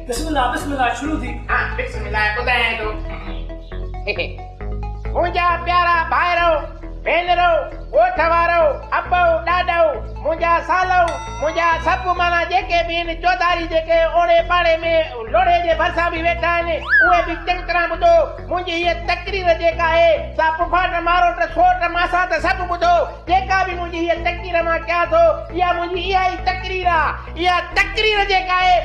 बिस्मिल्लाह बिस्मिल्लाह शुरू थी। हाँ बिस्मिल्लाह ॿुधायां थो। मुंहिंजा प्यारा भाइरो भेनरो ॻोठ वारो अबो ॾाॾो मुंहिंजा सालो मुंहिंजा सभु माना जेके बि आहिनि चौधारी जेके ओड़े पाड़े में लोड़े जे भरिसां बि वेठा आहिनि उहे बि चङी तरह ॿुधो। मुंहिंजी हीअ तकरीर जेका आहे सा पुफाट मारोट सोट मासा त सभु ॿुधो। जेका बि मुंहिंजी हीअ तकरीर मां कयां थो इहा मुंहिंजी इहा ई तकरीर आहे। इहा तकरीर जेका आहे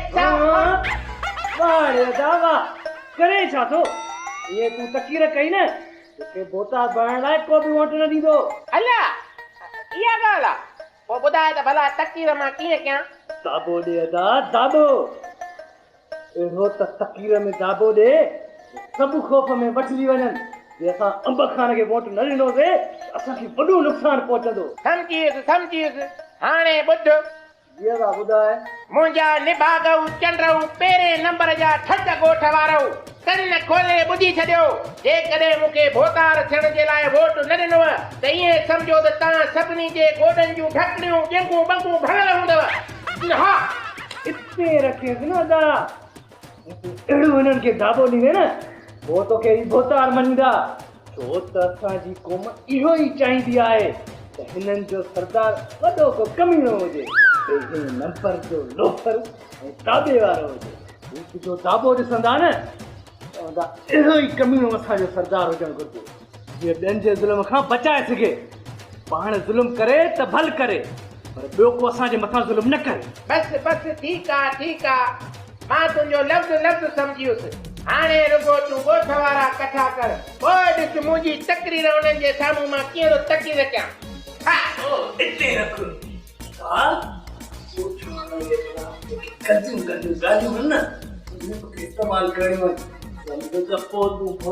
करे छा थो ये तूं तकरीर कई न तोखे बोता बणण लाइ को बि वोट न ॾींदो। अला इहा ॻाल्हि आहे पोइ ॿुधाए त भला तकरीर मां कीअं कयां। दाबो ॾे अदा दाबो अहिड़ो त तकरीर में दाबो ॾे सभु ख़ौफ़ में वठिजी वञनि जे असां अंब खान खे वोट न ॾिनोसीं असांखे वॾो नुक़सानु पहुचंदो। सम्झियुसि हाणे ॿुध जीअं था ॿुधाए मुंहिंजा निभागऊ चंडऊ पहिरें नंबर जा ठग ॻोठ वारो कन खोले ॿुधी छॾियो। जेकॾहिं मूंखे भोतार थियण जे लाइ वोट न ॾिनो त ईअं सम्झो त तव्हां सभिनी जे गोॾनि जूं ढकड़ियूं ॼंगूं बंगूं भरियल हूंदव। हा इते रखेसि न अदा अहिड़ो हिननि खे दाबो ॾींदे न पोइ तोखे ई भोतार मञींदा छो त असांजी क़ौम इहो ई चाहींदी आहे त हिननि जो सरदार वॾो को कमीनो हुजे नंबर जो लोफर ऐं दाबे वारो हुजे। जो दाबो ॾिसंदा न चवंदा अहिड़ो ई कमीनो असांजो सरदार हुजणु घुरिजे जीअं ॿियनि जे ज़ुल्म खां बचाए सघे। पाण ज़ुल्म करे त भल करे पर ॿियो को असांजे मथां ज़ुल्म न करे। बसि ठीकु आहे मां तुंहिंजो लफ़्ज़ सम्झियुसि। हाणे रुगो तूं ॻोठ वारा कठा कर पोइ ॾिस मुंहिंजी तकरीर उन्हनि जे साम्हूं मां कीअं थो तकरीर कयां। हा इते रख ॻाल्हियूं न इस्तेमालु करणियूं आहिनि।